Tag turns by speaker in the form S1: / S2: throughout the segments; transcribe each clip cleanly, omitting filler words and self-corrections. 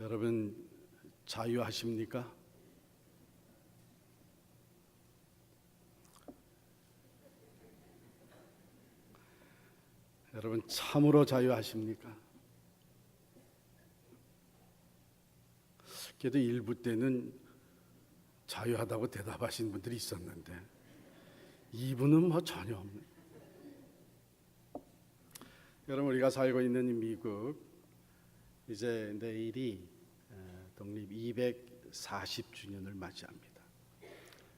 S1: 여러분 자유하십니까? 여러분 참으로 자유하십니까? 그래도 일부 때는 자유하다고 대답하신 분들이 있었는데 2부는 뭐 전혀 없네. 여러분 우리가 살고 있는 이 미국 이제 내일이 독립 240주년을 맞이합니다.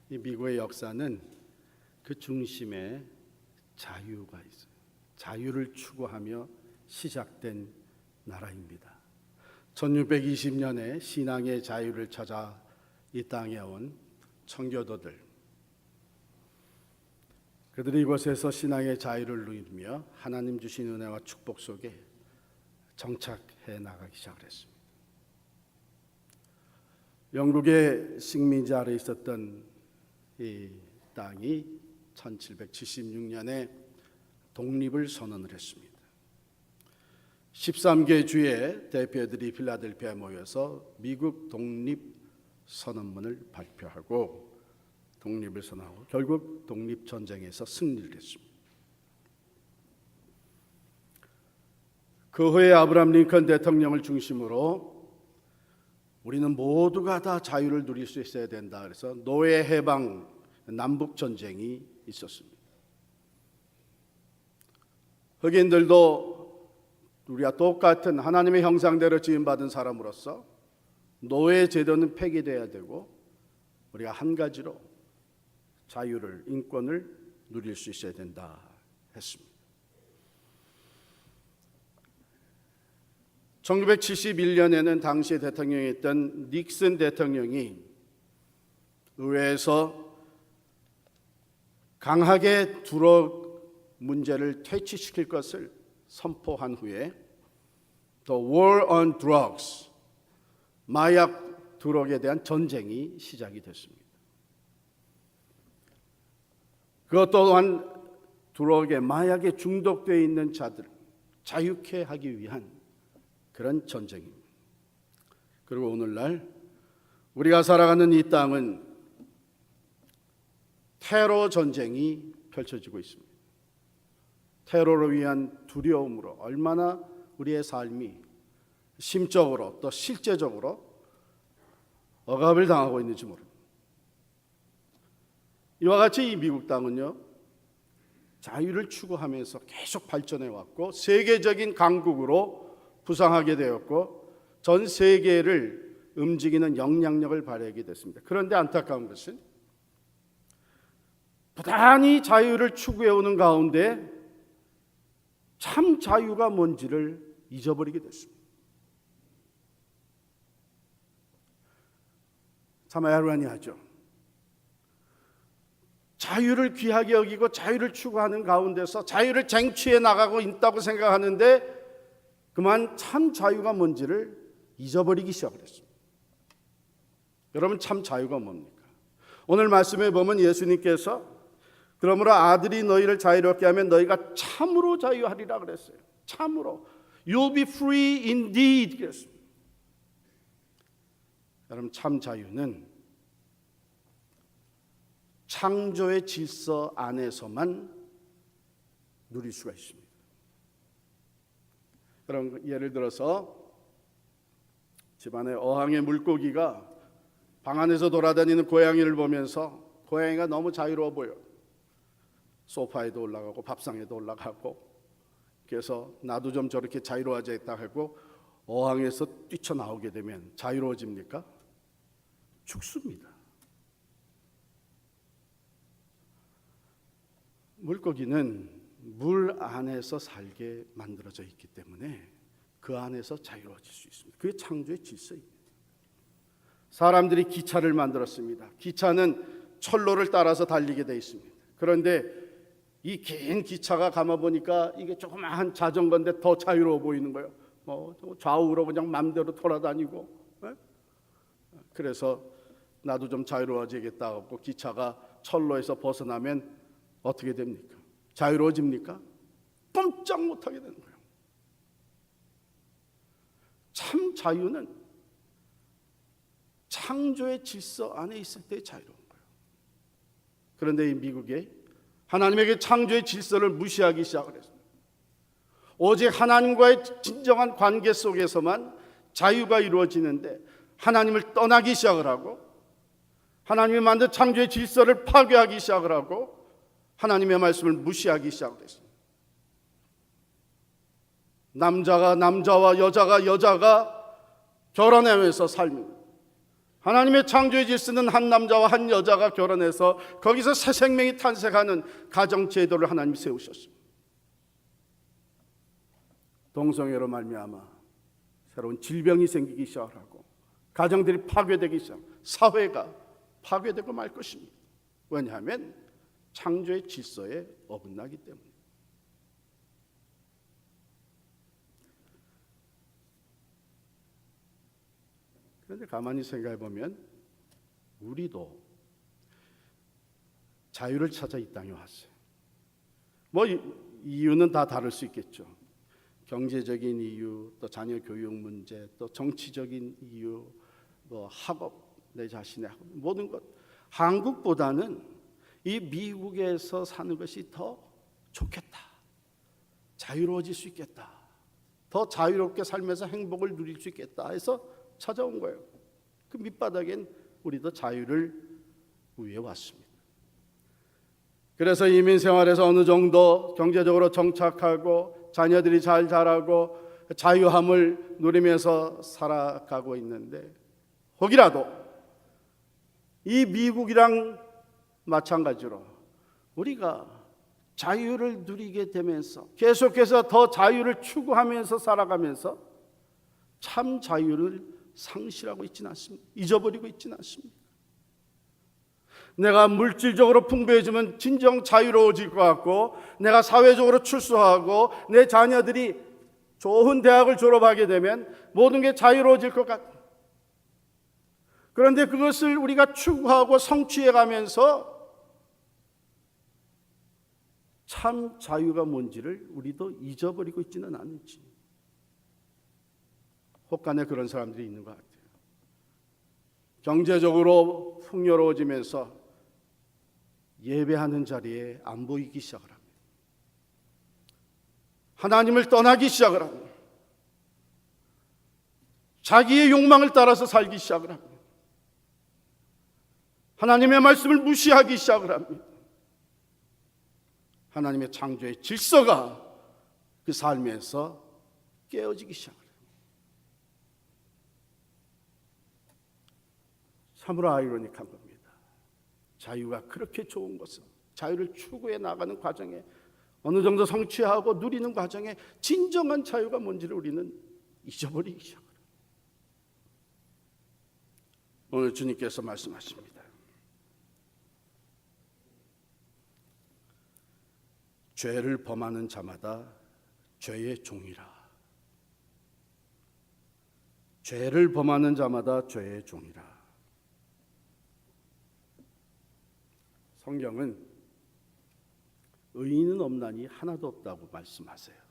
S1: 이 미국의 역사는 그 중심에 자유가 있어요. 자유를 추구하며 시작된 나라입니다. 1620년에 신앙의 자유를 찾아 이 땅에 온 청교도들, 그들이 이곳에서 신앙의 자유를 누리며 하나님 주신 은혜와 축복 속에 정착해 나가기 시작을 했습니다. 영국의 식민지 아래 있었던 이 땅이 1776년에 독립을 선언을 했습니다. 13개 주의 대표들이 필라델피아에 모여서 미국 독립 선언문을 발표하고 독립을 선언하고 결국 독립전쟁에서 승리를 했습니다. 그 후에 아브라함 링컨 대통령을 중심으로 우리는 모두가 다 자유를 누릴 수 있어야 된다. 그래서 노예 해방 남북 전쟁이 있었습니다. 흑인들도 우리와 똑같은 하나님의 형상대로 지음받은 사람으로서 노예 제도는 폐기돼야 되고 우리가 한 가지로 자유를, 인권을 누릴 수 있어야 된다 했습니다. 1971년에는 당시 대통령이었던 닉슨 대통령이 의회에서 강하게 드럭 문제를 퇴치시킬 것을 선포한 후에 The War on Drugs, 마약 드럭에 대한 전쟁이 시작이 됐습니다. 그것 또한 드럭에, 마약에 중독되어 있는 자들을 자유케 하기 위한 그런 전쟁입니다. 그리고 오늘날 우리가 살아가는 이 땅은 테러 전쟁이 펼쳐지고 있습니다. 테러로 위한 두려움으로 얼마나 우리의 삶이 심적으로 또 실제적으로 억압을 당하고 있는지 모릅니다. 이와 같이 이 미국 땅은요, 자유를 추구하면서 계속 발전해 왔고 세계적인 강국으로 부상하게 되었고 전 세계를 움직이는 영향력을 발휘하게 됐습니다. 그런데 안타까운 것은 부단히 자유를 추구해오는 가운데 참 자유가 뭔지를 잊어버리게 됐습니다. 참 아이러니하죠. 자유를 귀하게 여기고 자유를 추구하는 가운데서 자유를 쟁취해 나가고 있다고 생각하는데 그만 참 자유가 뭔지를 잊어버리기 시작을 했습니다. 여러분 참 자유가 뭡니까? 오늘 말씀에 보면 예수님께서 그러므로 아들이 너희를 자유롭게 하면 너희가 참으로 자유하리라 그랬어요. 참으로 You'll be free indeed 그랬습니다. 여러분 참 자유는 창조의 질서 안에서만 누릴 수가 있습니다. 그럼 예를 들어서 집안에 어항의 물고기가 방 안에서 돌아다니는 고양이를 보면서 고양이가 너무 자유로워 보여. 소파에도 올라가고 밥상에도 올라가고 그래서 나도 좀 저렇게 자유로워지겠다 하고 어항에서 뛰쳐나오게 되면 자유로워집니까? 죽습니다. 물고기는 물 안에서 살게 만들어져 있기 때문에 그 안에서 자유로워질 수 있습니다. 그게 창조의 질서입니다. 사람들이 기차를 만들었습니다. 기차는 철로를 따라서 달리게 되어 있습니다. 그런데 이 긴 기차가 감아보니까 이게 조그마한 자전거인데 더 자유로워 보이는 거예요. 좌우로 그냥 마음대로 돌아다니고. 그래서 나도 좀 자유로워지겠다 하고 기차가 철로에서 벗어나면 어떻게 됩니까? 자유로워집니까? 꼼짝 못하게 되는 거예요. 참 자유는 창조의 질서 안에 있을 때 자유로운 거예요. 그런데 이 미국에 하나님에게 창조의 질서를 무시하기 시작을 했습니다. 오직 하나님과의 진정한 관계 속에서만 자유가 이루어지는데 하나님을 떠나기 시작을 하고 하나님이 만든 창조의 질서를 파괴하기 시작을 하고 하나님의 말씀을 무시하기 시작을 했습니다. 남자가 남자와 여자가 여자가 결혼하면서 삶입니다. 하나님의 창조의 질서는 한 남자와 한 여자가 결혼해서 거기서 새 생명이 탄생하는 가정 제도를 하나님이 세우셨습니다. 동성애로 말미암아 새로운 질병이 생기기 시작하고 가정들이 파괴되기 시작하고 사회가 파괴되고 말 것입니다. 왜냐하면 창조의 질서에 어긋나기 때문에. 그런데 가만히 생각해 보면 우리도 자유를 찾아 이 땅에 왔어요. 뭐 이유는 다 다를 수 있겠죠. 경제적인 이유, 또 자녀 교육 문제, 또 정치적인 이유, 뭐 학업, 내 자신의 학업, 모든 것. 한국보다는 이 미국에서 사는 것이 더 좋겠다. 자유로워질 수 있겠다. 더 자유롭게 살면서 행복을 누릴 수 있겠다 해서 찾아온 거예요. 그 밑바닥엔 우리도 자유를 위해 왔습니다. 그래서 이민 생활에서 어느 정도 경제적으로 정착하고 자녀들이 잘 자라고 자유함을 누리면서 살아가고 있는데 혹이라도 이 미국이랑 마찬가지로 우리가 자유를 누리게 되면서 계속해서 더 자유를 추구하면서 살아가면서 참 자유를 상실하고 있지는 않습니다. 잊어버리고 있지는 않습니다. 내가 물질적으로 풍부해지면 진정 자유로워질 것 같고 내가 사회적으로 출소하고 내 자녀들이 좋은 대학을 졸업하게 되면 모든 게 자유로워질 것 같아요. 그런데 그것을 우리가 추구하고 성취해가면서 참 자유가 뭔지를 우리도 잊어버리고 있지는 않은지 혹간에 그런 사람들이 있는 것 같아요. 경제적으로 풍요로워지면서 예배하는 자리에 안 보이기 시작을 합니다. 하나님을 떠나기 시작을 합니다. 자기의 욕망을 따라서 살기 시작을 합니다. 하나님의 말씀을 무시하기 시작을 합니다. 하나님의 창조의 질서가 그 삶에서 깨어지기 시작을 합니다. 참으로 아이러니한 겁니다. 자유가 그렇게 좋은 것은 자유를 추구해 나가는 과정에 어느 정도 성취하고 누리는 과정에 진정한 자유가 뭔지를 우리는 잊어버리기 시작합니다. 오늘 주님께서 말씀하십니다. 죄를 범하는 자마다 죄의 종이라. 죄를 범하는 자마다 죄의 종이라. 성경은 의인은 없나니 하나도 없다고 말씀하세요.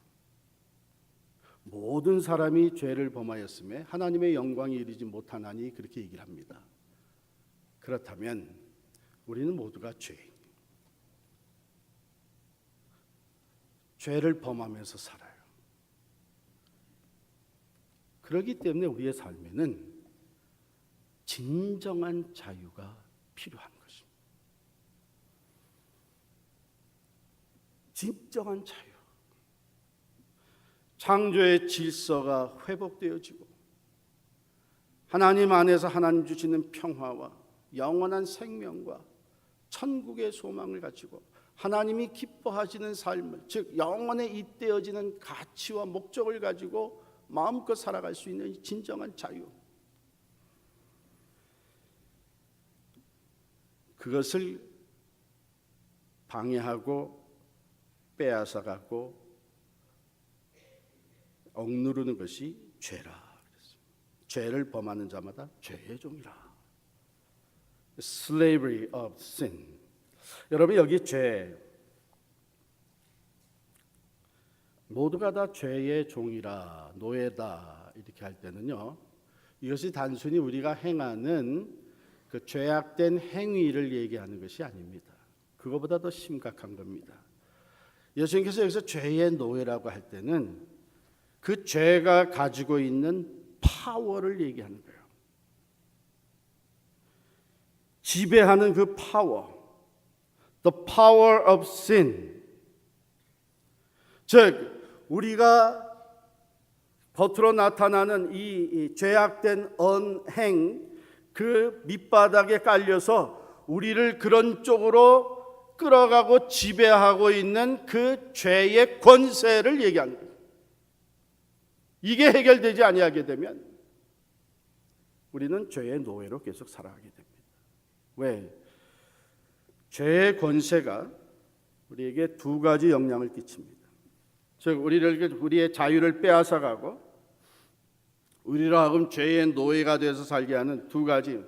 S1: 모든 사람이 죄를 범하였음에 하나님의 영광이 이르지 못하나니 그렇게 얘기를 합니다. 그렇다면 우리는 모두가 죄인. 죄를 범하면서 살아요. 그렇기 때문에 우리의 삶에는 진정한 자유가 필요한 것입니다. 진정한 자유. 창조의 질서가 회복되어지고 하나님 안에서 하나님 주시는 평화와 영원한 생명과 천국의 소망을 가지고 하나님이 기뻐하시는 삶을, 즉 영원에 잇대어지는 가치와 목적을 가지고 마음껏 살아갈 수 있는 진정한 자유. 그것을 방해하고 빼앗아가고 억누르는 것이 죄라. 죄를 범하는 자마다 죄의 종이라. Slavery of sin. 여러분 여기 죄 모두가 다 죄의 종이라 노예다 이렇게 할 때는요 이것이 단순히 우리가 행하는 그 죄악된 행위를 얘기하는 것이 아닙니다. 그거보다 더 심각한 겁니다. 예수님께서 여기서 죄의 노예라고 할 때는 그 죄가 가지고 있는 파워를 얘기하는 거예요. 지배하는 그 파워, the power of sin. 즉 우리가 겉으로 나타나는 이 죄악된 언행, 그 밑바닥에 깔려서 우리를 그런 쪽으로 끌어가고 지배하고 있는 그 죄의 권세를 얘기하는 거예요. 이게 해결되지 아니하게 되면 우리는 죄의 노예로 계속 살아가게 됩니다. 왜? 죄의 권세가 우리에게 두 가지 영향을 끼칩니다. 즉 우리의 자유를 빼앗아가고 우리로 하여금 죄의 노예가 되어서 살게 하는 두 가지.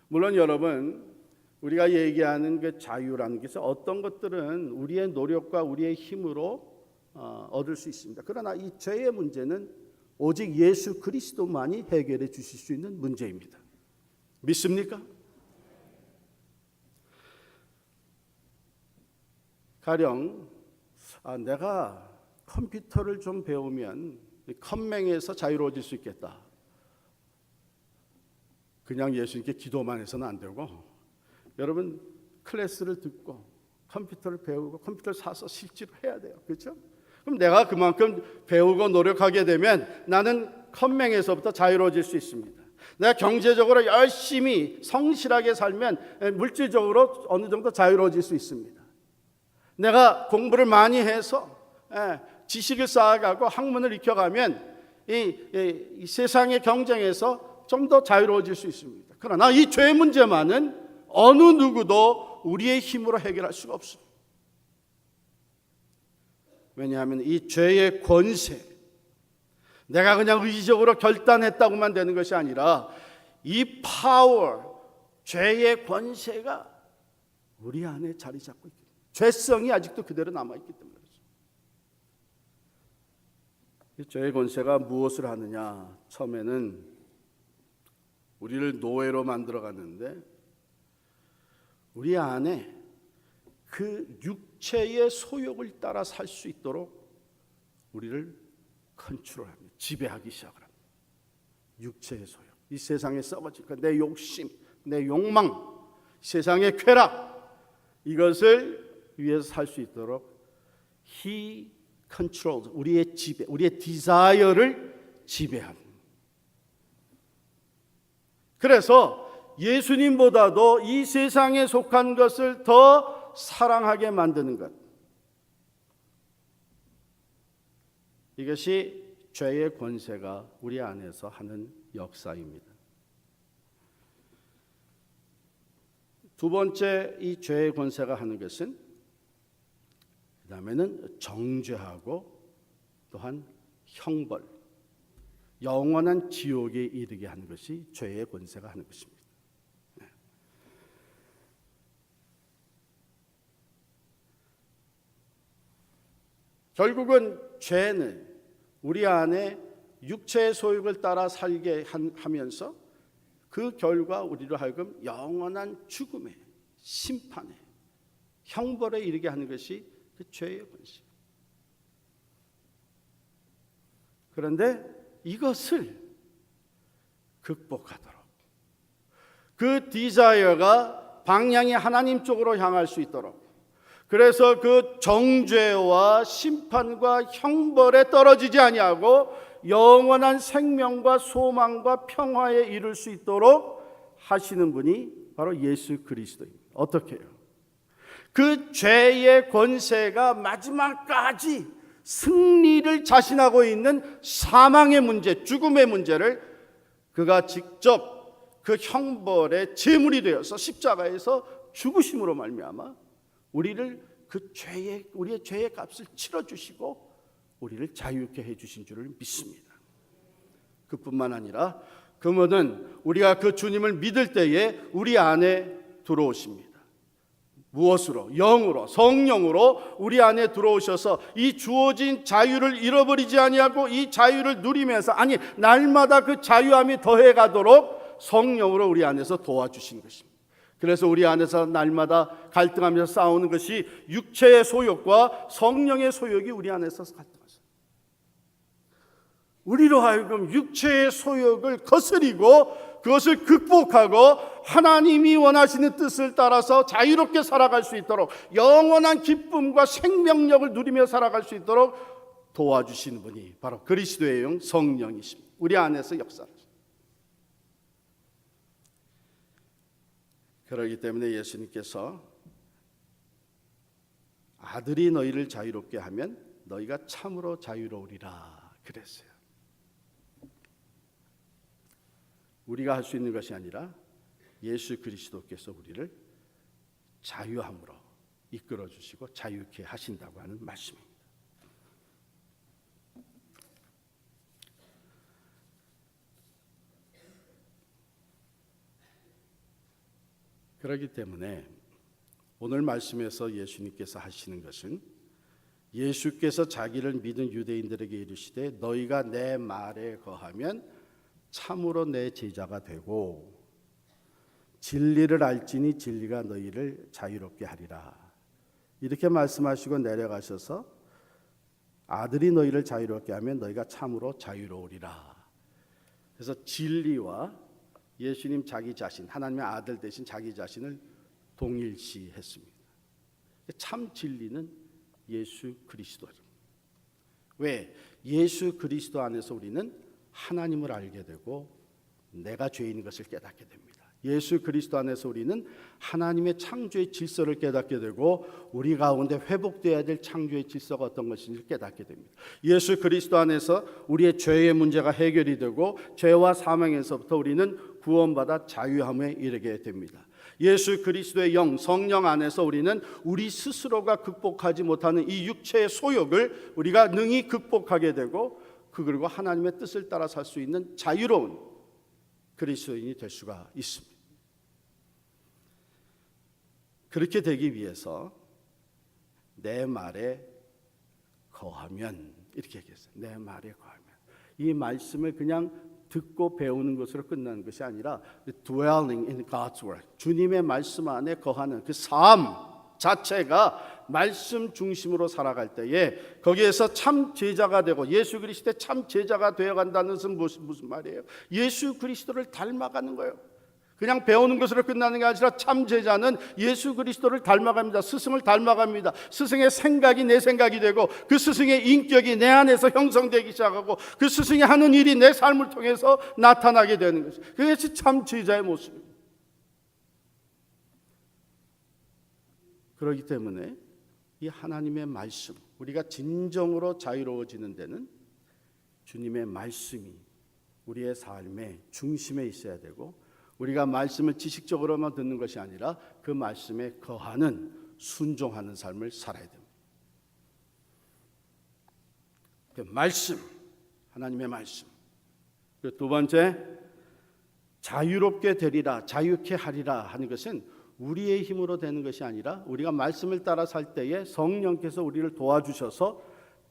S1: 물론 여러분, 우리가 얘기하는 그 자유라는 것은 어떤 것들은 우리의 노력과 우리의 힘으로 얻을 수 있습니다. 그러나 이 죄의 문제는 오직 예수 그리스도만이 해결해 주실 수 있는 문제입니다. 믿습니까? 가령 내가 컴퓨터를 좀 배우면 컴맹에서 자유로워질 수 있겠다. 그냥 예수님께 기도만 해서는 안 되고, 여러분 클래스를 듣고 컴퓨터를 배우고 컴퓨터를 사서 실제로 해야 돼요. 그렇죠? 그럼 내가 그만큼 배우고 노력하게 되면 나는 컴맹에서부터 자유로워질 수 있습니다. 내가 경제적으로 열심히 성실하게 살면 물질적으로 어느 정도 자유로워질 수 있습니다. 내가 공부를 많이 해서 지식을 쌓아가고 학문을 익혀가면 이 세상의 경쟁에서 좀 더 자유로워질 수 있습니다. 그러나 이 죄 문제만은 어느 누구도 우리의 힘으로 해결할 수가 없습니다. 왜냐하면 이 죄의 권세, 내가 그냥 의지적으로 결단했다고만 되는 것이 아니라 이 파워, 죄의 권세가 우리 안에 자리 잡고 있기 때문에, 죄성이 아직도 그대로 남아있기 때문에 그렇습니다. 이 죄의 권세가 무엇을 하느냐? 처음에는 우리를 노예로 만들어갔는데 우리 안에 그 육체의 소욕을 따라 살 수 있도록 우리를 컨트롤합니다. 지배하기 시작을 합니다. 육체의 소욕, 이 세상에 썩어질까, 내 욕심, 내 욕망, 세상의 쾌락, 이것을 위해서 살 수 있도록 He controls, 우리의 지배, 우리의 디자이어를 지배합니다. 그래서 예수님보다도 이 세상에 속한 것을 더 사랑하게 만드는 것, 이것이 죄의 권세가 우리 안에서 하는 역사입니다. 두 번째, 이 죄의 권세가 하는 것은 그 다음에는 정죄하고 또한 형벌, 영원한 지옥에 이르게 하는 것이 죄의 권세가 하는 것입니다. 결국은 죄는 우리 안에 육체의 소욕을 따라 살게 하면서 그 결과 우리로 하여금 영원한 죽음에, 심판에, 형벌에 이르게 하는 것이 그 죄의 권세. 그런데 이것을 극복하도록, 그 디자이어가 방향이 하나님 쪽으로 향할 수 있도록, 그래서 그 정죄와 심판과 형벌에 떨어지지 아니하고 영원한 생명과 소망과 평화에 이룰 수 있도록 하시는 분이 바로 예수 그리스도입니다. 어떻게 해요? 그 죄의 권세가 마지막까지 승리를 자신하고 있는 사망의 문제, 죽음의 문제를 그가 직접 그 형벌의 제물이 되어서 십자가에서 죽으심으로 말미암아 우리의 죄의 값을 치러 주시고 우리를 자유케 해 주신 줄을 믿습니다. 그뿐만 아니라 그분은 우리가 그 주님을 믿을 때에 우리 안에 들어오십니다. 무엇으로? 영으로, 성령으로 우리 안에 들어오셔서 이 주어진 자유를 잃어버리지 아니하고 이 자유를 누리면서, 아니 날마다 그 자유함이 더해가도록 성령으로 우리 안에서 도와주신 것입니다. 그래서 우리 안에서 날마다 갈등하면서 싸우는 것이 육체의 소욕과 성령의 소욕이 우리 안에서 갈등하죠. 우리로 하여금 육체의 소욕을 거스리고 그것을 극복하고 하나님이 원하시는 뜻을 따라서 자유롭게 살아갈 수 있도록, 영원한 기쁨과 생명력을 누리며 살아갈 수 있도록 도와주시는 분이 바로 그리스도의 영 성령이십니다. 우리 안에서 역사하십니다. 그렇기 때문에 예수님께서 아들이 너희를 자유롭게 하면 너희가 참으로 자유로우리라 그랬어요. 우리가 할 수 있는 것이 아니라 예수 그리스도께서 우리를 자유함으로 이끌어 주시고 자유케 하신다고 하는 말씀입니다. 그렇기 때문에 오늘 말씀에서 예수님께서 하시는 것은, 예수께서 자기를 믿은 유대인들에게 이르시되 너희가 내 말에 거하면 참으로 내 제자가 되고 진리를 알지니 진리가 너희를 자유롭게 하리라, 이렇게 말씀하시고 내려가셔서 아들이 너희를 자유롭게 하면 너희가 참으로 자유로우리라. 그래서 진리와 예수님 자기 자신, 하나님의 아들 대신 자기 자신을 동일시했습니다. 참 진리는 예수 그리스도죠. 왜? 예수 그리스도 안에서 우리는 하나님을 알게 되고 내가 죄인인 것을 깨닫게 됩니다. 예수 그리스도 안에서 우리는 하나님의 창조의 질서를 깨닫게 되고 우리 가운데 회복되어야 될 창조의 질서가 어떤 것인지 깨닫게 됩니다. 예수 그리스도 안에서 우리의 죄의 문제가 해결이 되고 죄와 사망에서부터 우리는 구원받아 자유함에 이르게 됩니다. 예수 그리스도의 영 성령 안에서 우리는 우리 스스로가 극복하지 못하는 이 육체의 소욕을 우리가 능히 극복하게 되고, 그리고 하나님의 뜻을 따라 살 수 있는 자유로운 그리스도인이 될 수가 있습니다. 그렇게 되기 위해서 내 말에 거하면, 이렇게 얘기했어요. 내 말에 거하면. 이 말씀을 그냥 듣고 배우는 것으로 끝나는 것이 아니라 dwelling in God's word, 주님의 말씀 안에 거하는 그 삶 자체가 말씀 중심으로 살아갈 때에 거기에서 참 제자가 되고, 예수 그리스도의 참 제자가 되어간다는 것은 무슨 말이에요? 예수 그리스도를 닮아가는 거예요. 그냥 배우는 것으로 끝나는 게 아니라 참 제자는 예수 그리스도를 닮아갑니다. 스승을 닮아갑니다. 스승의 생각이 내 생각이 되고 그 스승의 인격이 내 안에서 형성되기 시작하고 그 스승이 하는 일이 내 삶을 통해서 나타나게 되는 것이죠. 그것이 참 제자의 모습입니다. 그렇기 때문에 이 하나님의 말씀, 우리가 진정으로 자유로워지는 데는 주님의 말씀이 우리의 삶의 중심에 있어야 되고, 우리가 말씀을 지식적으로만 듣는 것이 아니라 그 말씀에 거하는, 순종하는 삶을 살아야 됩니다. 그 말씀, 하나님의 말씀. 그 두 번째, 자유롭게 되리라, 자유케 하리라 하는 것은 우리의 힘으로 되는 것이 아니라 우리가 말씀을 따라 살 때에 성령께서 우리를 도와주셔서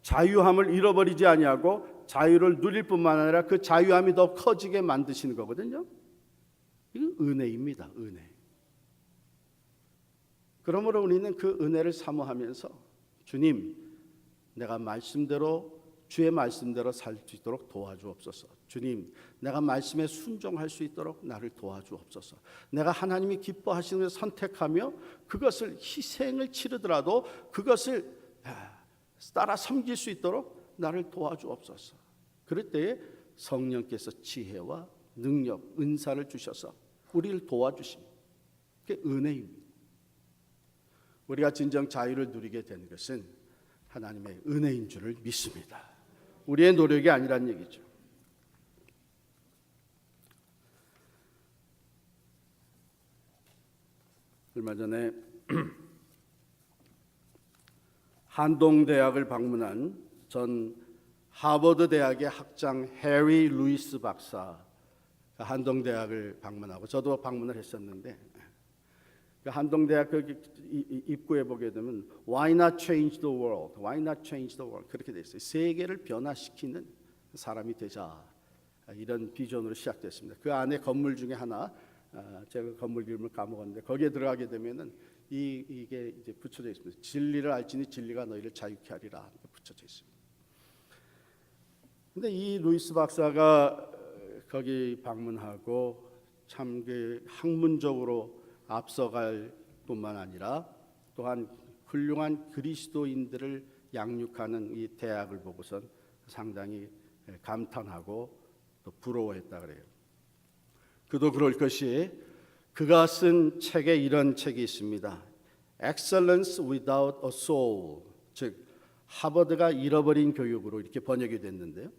S1: 자유함을 잃어버리지 아니하고 자유를 누릴 뿐만 아니라 그 자유함이 더 커지게 만드시는 거거든요. 이건 은혜입니다. 은혜. 그러므로 우리는 그 은혜를 사모하면서 주님, 내가 말씀대로, 주의 말씀대로 살 수 있도록 도와주옵소서. 주님, 내가 말씀에 순종할 수 있도록 나를 도와주옵소서. 내가 하나님이 기뻐하시는 것을 선택하며 그것을 희생을 치르더라도 그것을 따라 섬길 수 있도록 나를 도와주옵소서. 그럴 때에 성령께서 지혜와 능력, 은사를 주셔서 우리를 도와주십니다. 그게 은혜입니다. 우리가 진정 자유를 누리게 되는 것은 하나님의 은혜인 줄을 믿습니다. 우리의 노력이 아니란 얘기죠. 얼마 전에 한동대학을 방문한 전 하버드 대학의 학장 해리 루이스 박사, 한동대학을 방문하고 저도 방문을 했었는데, 한동대학 입구에 보게 되면 Why not change the world? Why not change the world? 그렇게 돼 있어요. 세계를 변화시키는 사람이 되자. 이런 비전으로 시작됐습니다. 그 안에 건물 중에 하나, 제가 건물 이름을 까먹었는데 거기에 들어가게 되면은 이게 이제 붙여져 있습니다. 진리를 알지니 진리가 너희를 자유케 하리라. 붙여져 있습니다. 근데 이 루이스 박사가 거기 방문하고 참 그 학문적으로 앞서갈 뿐만 아니라 또한 훌륭한 그리스도인들을 양육하는 이 대학을 보고선 상당히 감탄하고 또 부러워했다 그래요. 그도 그럴 것이 그가 쓴 책에 이런 책이 있습니다. Excellence without a soul, 즉 하버드가 잃어버린 교육으로 이렇게 번역이 됐는데요.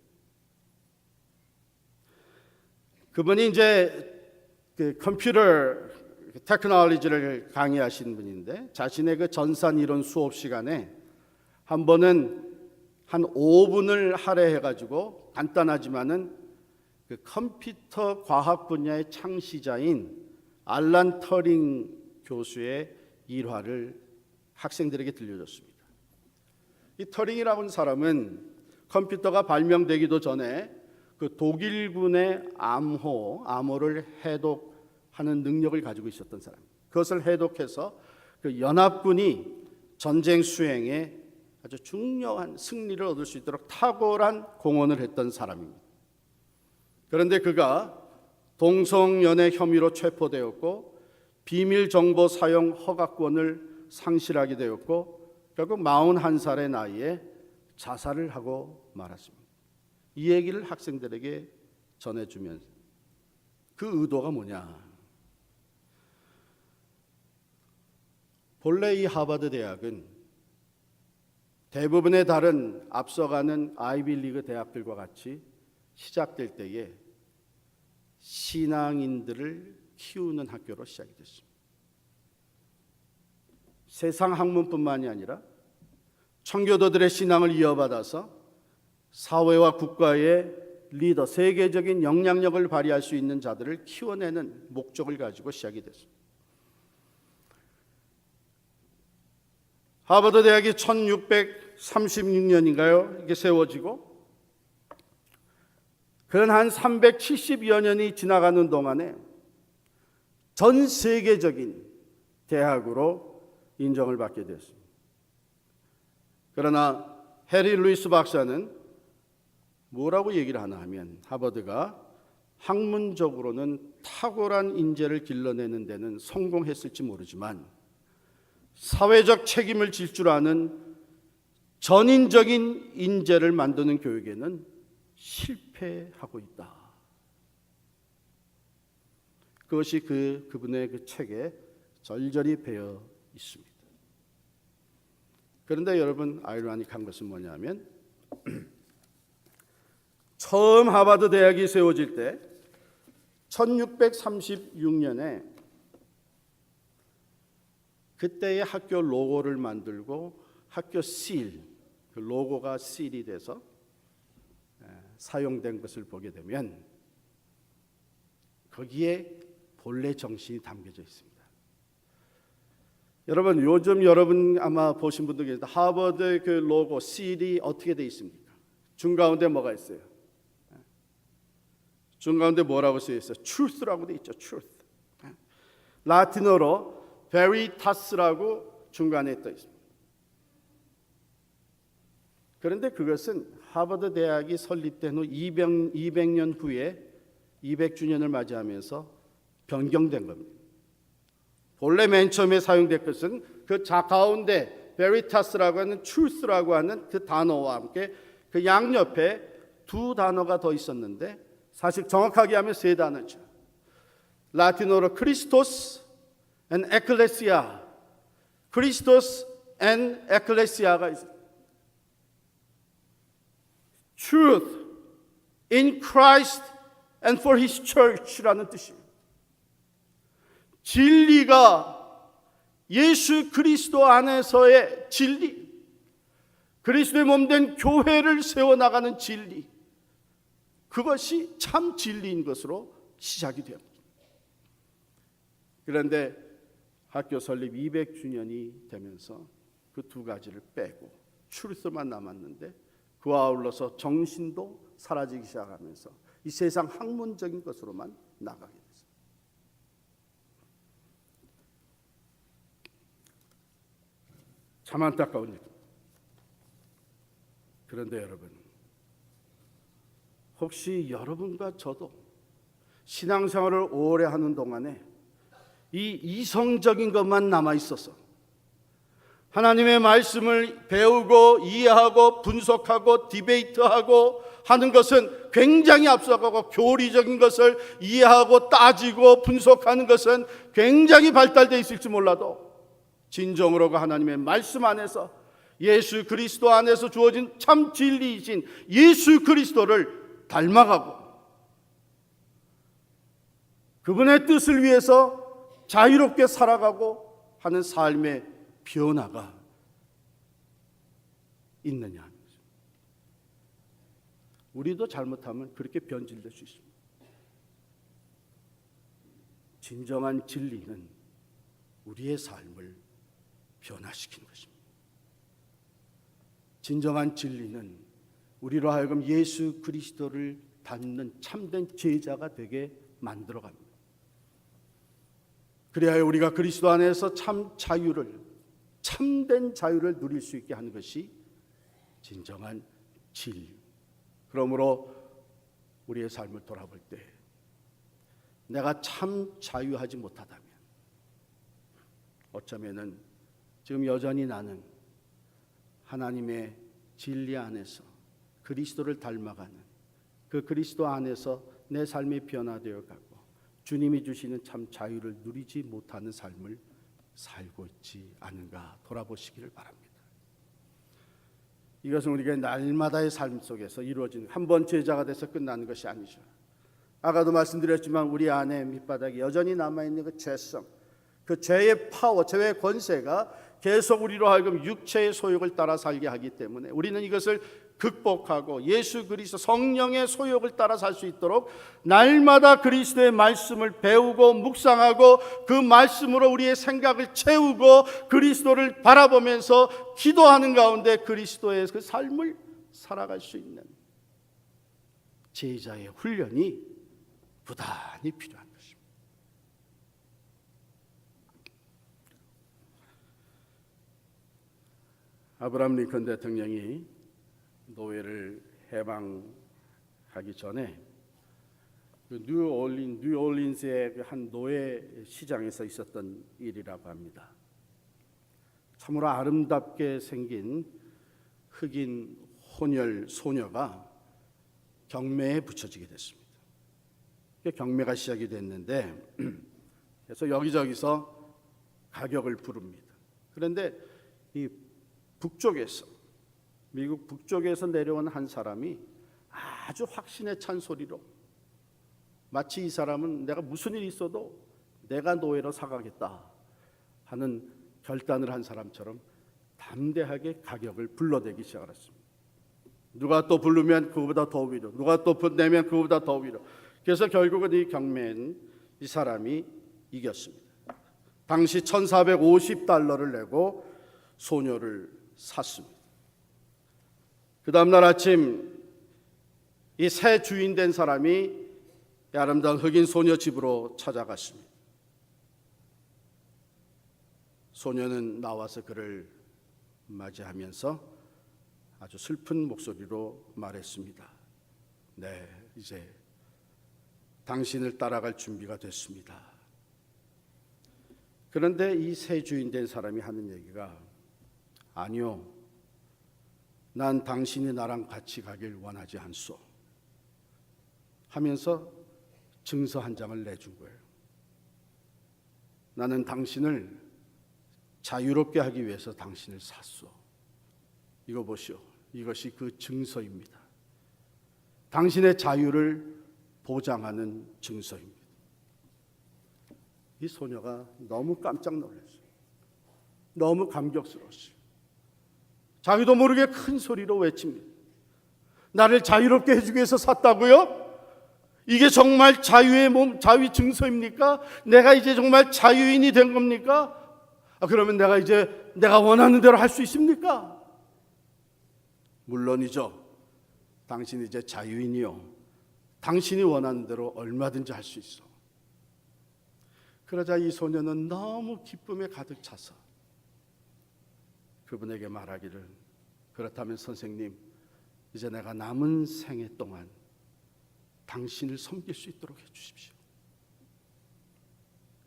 S1: 그분이 이제 그 컴퓨터 테크놀로지를 강의하신 분인데 자신의 그 전산 이론 수업 시간에 한 번은 한 5분을 할애해 가지고 간단하지만은 그 컴퓨터 과학 분야의 창시자인 알란 터링 교수의 일화를 학생들에게 들려줬습니다. 이 터링이라고 하는 사람은 컴퓨터가 발명되기도 전에 그 독일군의 암호를 해독하는 능력을 가지고 있었던 사람. 그것을 해독해서 그 연합군이 전쟁 수행에 아주 중요한 승리를 얻을 수 있도록 탁월한 공헌을 했던 사람입니다. 그런데 그가 동성연애 혐의로 체포되었고 비밀 정보 사용 허가권을 상실하게 되었고 결국 41살의 나이에 자살을 하고 말았습니다. 이 얘기를 학생들에게 전해주면서 그 의도가 뭐냐? 본래 이 하버드 대학은 대부분의 다른 앞서가는 아이비리그 대학들과 같이 시작될 때에 신앙인들을 키우는 학교로 시작이 됐습니다. 세상 학문뿐만이 아니라 청교도들의 신앙을 이어받아서 사회와 국가의 리더, 세계적인 영향력을 발휘할 수 있는 자들을 키워내는 목적을 가지고 시작이 됐습니다. 하버드 대학이 1636년인가요? 이게 세워지고 그런 한 370여 년이 지나가는 동안에 전 세계적인 대학으로 인정을 받게 됐습니다. 그러나 해리 루이스 박사는 뭐라고 얘기를 하나 하면 하버드가 학문적으로는 탁월한 인재를 길러내는 데는 성공했을지 모르지만 사회적 책임을 질 줄 아는 전인적인 인재를 만드는 교육에는 실패하고 있다. 그것이 그분의 그 책에 절절히 배어 있습니다. 그런데 여러분 아이러니한 것은 뭐냐면 처음 하버드 대학이 세워질 때 1636년에 그때의 학교 로고를 만들고 학교 실, 그 로고가 실이 돼서 사용된 것을 보게 되면 거기에 본래 정신이 담겨져 있습니다. 여러분 요즘 여러분 아마 보신 분들 계십니다. 하버드 그 로고 실이 어떻게 돼 있습니까? 중가운데 뭐가 있어요? 중가운데 뭐라고 쓰여 있어요? truth라고 돼 있죠. truth. 라틴어로 veritas라고 중간에 떠 있습니다. 그런데 그것은 하버드 대학이 설립된 후 200년 후에 200주년을 맞이하면서 변경된 겁니다. 본래 맨 처음에 사용된 것은 그 가운데 veritas라고 하는 truth라고 하는 그 단어와 함께 그 양옆에 두 단어가 더 있었는데 사실 정확하게 하면 세 단어죠. 라틴어로 크리스토스 and 에클레시아, 크리스토스 and 에클레시아가 있어요. Truth in Christ and for His Church라는 뜻입니다. 진리가 예수 그리스도 안에서의 진리, 그리스도의 몸된 교회를 세워나가는 진리, 그것이 참 진리인 것으로 시작이 됩니다. 그런데 학교 설립 200주년이 되면서 그 두 가지를 빼고 추리스만 남았는데 그와 아울러서 정신도 사라지기 시작하면서 이 세상 학문적인 것으로만 나가게 됐어요. 참 안타까운 일. 그런데 여러분, 혹시 여러분과 저도 신앙생활을 오래 하는 동안에 이 이성적인 것만 남아 있어서 하나님의 말씀을 배우고 이해하고 분석하고 디베이트하고 하는 것은 굉장히 앞서가고 교리적인 것을 이해하고 따지고 분석하는 것은 굉장히 발달되어 있을지 몰라도 진정으로 그 하나님의 말씀 안에서 예수 그리스도 안에서 주어진 참 진리이신 예수 그리스도를 닮아가고 그분의 뜻을 위해서 자유롭게 살아가고 하는 삶의 변화가 있느냐 하는 거죠. 우리도 잘못하면 그렇게 변질될 수 있습니다. 진정한 진리는 우리의 삶을 변화시키는 것입니다. 진정한 진리는 우리로 하여금 예수 그리스도를 닮는 참된 제자가 되게 만들어갑니다. 그래야 우리가 그리스도 안에서 참된 자유를 누릴 수 있게 하는 것이 진정한 진리. 그러므로 우리의 삶을 돌아볼 때 내가 참 자유하지 못하다면 어쩌면은 지금 여전히 나는 하나님의 진리 안에서 그리스도를 닮아가는 그 그리스도 안에서 내 삶이 변화되어 가고 주님이 주시는 참 자유를 누리지 못하는 삶을 살고 있지 않은가 돌아보시기를 바랍니다. 이것은 우리가 날마다의 삶 속에서 이루어지는 한 번 제자가 돼서 끝나는 것이 아니죠. 아까도 말씀드렸지만 우리 안에 밑바닥에 여전히 남아있는 그 죄성, 그 죄의 파워, 죄의 권세가 계속 우리로 하여금 육체의 소욕을 따라 살게 하기 때문에 우리는 이것을 극복하고 예수 그리스도 성령의 소욕을 따라 살 수 있도록 날마다 그리스도의 말씀을 배우고 묵상하고 그 말씀으로 우리의 생각을 채우고 그리스도를 바라보면서 기도하는 가운데 그리스도의 그 삶을 살아갈 수 있는 제자의 훈련이 부단히 필요한 것입니다. 아브라함 링컨 대통령이 노예를 해방하기 전에 뉴올린스의 한 노예 시장에서 있었던 일이라고 합니다. 참으로 아름답게 생긴 흑인 혼혈 소녀가 경매에 붙여지게 됐습니다. 경매가 시작이 됐는데 그래서 여기저기서 가격을 부릅니다. 그런데 이 북쪽에서 미국 북쪽에서 내려온 한 사람이 아주 확신에 찬 소리로 마치 이 사람은 내가 무슨 일이 있어도 내가 노예로 사가겠다 하는 결단을 한 사람처럼 담대하게 가격을 불러대기 시작했습니다. 누가 또 부르면 그보다 더 위로, 누가 또 내면 그보다 더 위로. 그래서 결국은 이 경매는 이 사람이 이겼습니다. 당시 $1,450를 내고 소녀를 샀습니다. 그 다음날 아침 이 새 주인 된 사람이 아름다운 흑인 소녀 집으로 찾아갔습니다. 소녀는 나와서 그를 맞이하면서 아주 슬픈 목소리로 말했습니다. 네, 이제 당신을 따라갈 준비가 됐습니다. 그런데 이 새 주인 된 사람이 하는 얘기가 아니요, 난 당신이 나랑 같이 가길 원하지 않소 하면서 증서 한 장을 내준 거예요. 나는 당신을 자유롭게 하기 위해서 당신을 샀소. 이거 보시오. 이것이 그 증서입니다. 당신의 자유를 보장하는 증서입니다. 이 소녀가 너무 깜짝 놀랐어요. 너무 감격스러웠어요. 자기도 모르게 큰 소리로 외칩니다. 나를 자유롭게 해주기 위해서 샀다고요? 이게 정말 자유의 증서입니까? 내가 이제 정말 자유인이 된 겁니까? 그러면 내가 원하는 대로 할 수 있습니까? 물론이죠. 당신이 이제 자유인이요. 당신이 원하는 대로 얼마든지 할 수 있어. 그러자 이 소녀는 너무 기쁨에 가득 차서 그분에게 말하기를, 그렇다면 선생님, 이제 내가 남은 생애 동안 당신을 섬길 수 있도록 해주십시오.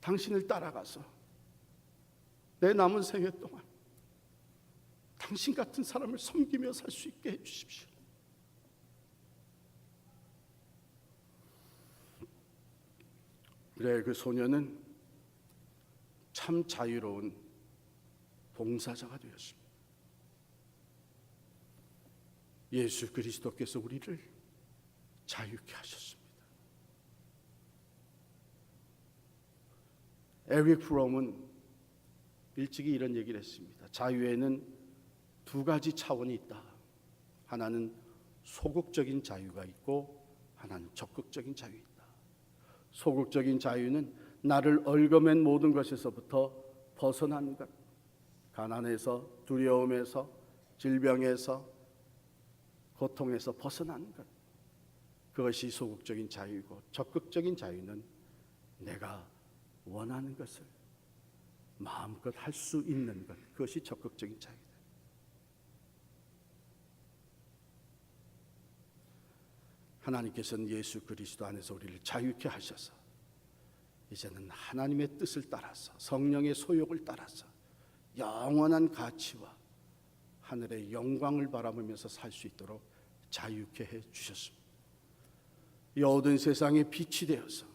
S1: 당신을 따라가서 내 남은 생애 동안 당신 같은 사람을 섬기며 살 수 있게 해주십시오. 그래, 그 소녀는 참 자유로운 봉사자가 되었습니다. 예수 그리스도께서 우리를 자유케 하셨습니다. 에릭 프롬은 일찍이 이런 얘기를 했습니다. 자유에는 두 가지 차원이 있다. 하나는 소극적인 자유가 있고 하나는 적극적인 자유가 있다. 소극적인 자유는 나를 얽어맨 모든 것에서부터 벗어나는 것, 가난에서, 두려움에서, 질병에서, 고통에서 벗어나는 것, 그것이 소극적인 자유이고, 적극적인 자유는 내가 원하는 것을 마음껏 할 수 있는 것, 그것이 적극적인 자유다. 하나님께서는 예수 그리스도 안에서 우리를 자유케 하셔서 이제는 하나님의 뜻을 따라서, 성령의 소욕을 따라서 영원한 가치와 하늘의 영광을 바라보면서 살 수 있도록 자유케 해 주셨습니다. 이 어두운 세상에 빛이 되어서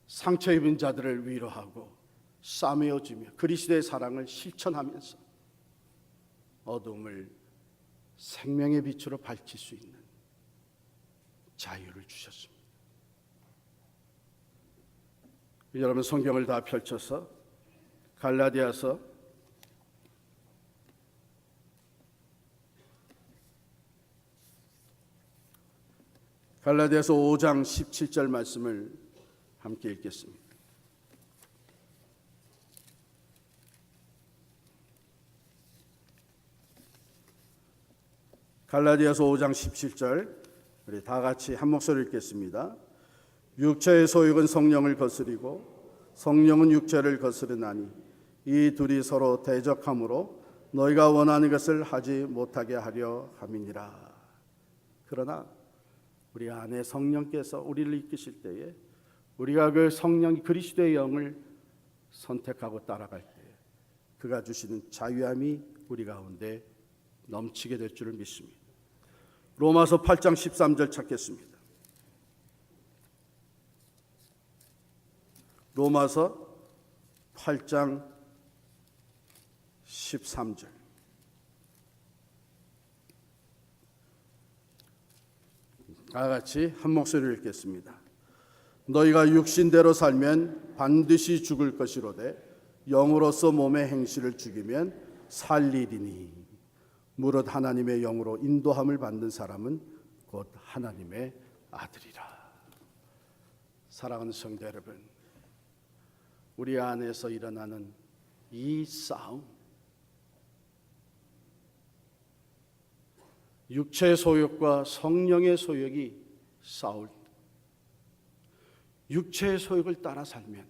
S1: 상처 입은 자들을 위로하고 싸매어주며 그리스도의 사랑을 실천하면서 어둠을 생명의 빛으로 밝힐 수 있는 자유를 주셨습니다. 여러분, 성경을 다 펼쳐서 갈라디아서 5장 17절 말씀을 함께 읽겠습니다. 갈라디아서 5장 17절, 우리 다 같이 한 목소리 읽겠습니다. 육체의 소욕은 성령을 거스리고 성령은 육체를 거스르나니 이 둘이 서로 대적하므로 너희가 원하는 것을 하지 못하게 하려 함이니라. 그러나 우리 안에 성령께서 우리를 이끄실 때에 우리가 그 성령 그리스도의 영을 선택하고 따라갈 때 그가 주시는 자유함이 우리 가운데 넘치게 될 줄을 믿습니다. 로마서 8장 13절 찾겠습니다. 로마서 8장 13절. 다 같이 한 목소리로 읽겠습니다. 너희가 육신대로 살면 반드시 죽을 것이로되 영으로서 몸의 행실을 죽이면 살리리니 무릇 하나님의 영으로 인도함을 받는 사람은 곧 하나님의 아들이라. 사랑하는 성도 여러분, 우리 안에서 일어나는 이 싸움, 육체의 소욕과 성령의 소욕이 싸울 때 육체의 소욕을 따라 살면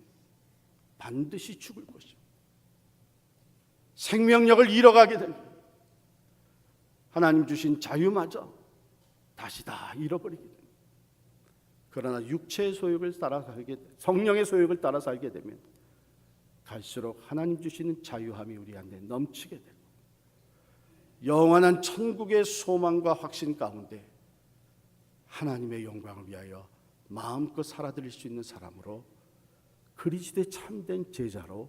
S1: 반드시 죽을 것이고 생명력을 잃어가게 됩니다. 하나님 주신 자유마저 다시 다 잃어버리게 됩니다. 그러나 육체의 소욕을 따라 살게, 성령의 소욕을 따라 살게 되면 갈수록 하나님 주시는 자유함이 우리 안에 넘치게 되고 영원한 천국의 소망과 확신 가운데 하나님의 영광을 위하여 마음껏 살아드릴 수 있는 사람으로 그리스도의 참된 제자로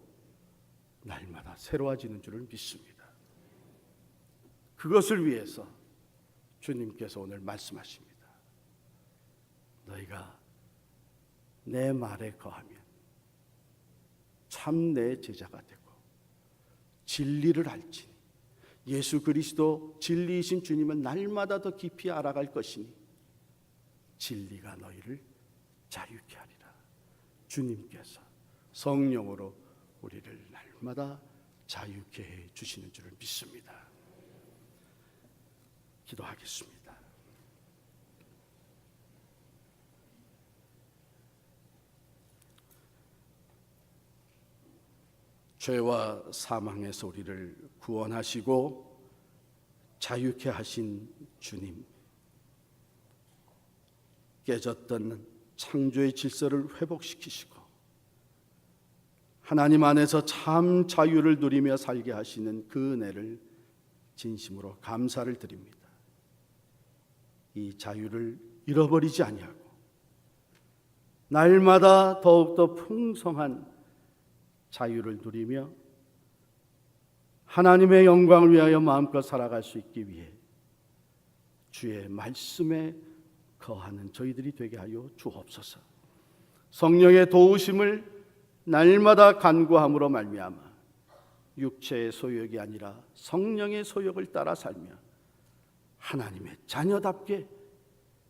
S1: 날마다 새로워지는 줄을 믿습니다. 그것을 위해서 주님께서 오늘 말씀하십니다. 너희가 내 말에 거하면 참 내 제자가 되고 진리를 알지니 예수 그리스도 진리이신 주님은 날마다 더 깊이 알아갈 것이니 진리가 너희를 자유케 하리라. 주님께서 성령으로 우리를 날마다 자유케 해 주시는 줄을 믿습니다. 기도하겠습니다. 죄와 사망에서 우리를 구원하시고 자유케 하신 주님, 깨졌던 창조의 질서를 회복시키시고 하나님 안에서 참 자유를 누리며 살게 하시는 그 은혜를 진심으로 감사를 드립니다. 이 자유를 잃어버리지 아니하고 날마다 더욱더 풍성한 자유를 누리며 하나님의 영광을 위하여 마음껏 살아갈 수 있기 위해 주의 말씀에 거하는 저희들이 되게 하여 주옵소서. 성령의 도우심을 날마다 간구함으로 말미암아 육체의 소욕이 아니라 성령의 소욕을 따라 살며 하나님의 자녀답게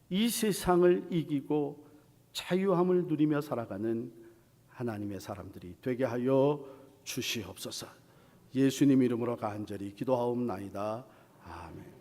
S1: 이 세상을 이기고 자유함을 누리며 살아가는 하나님의 사람들이 되게 하여 주시옵소서. 예수님 이름으로 간절히 기도하옵나이다. 아멘.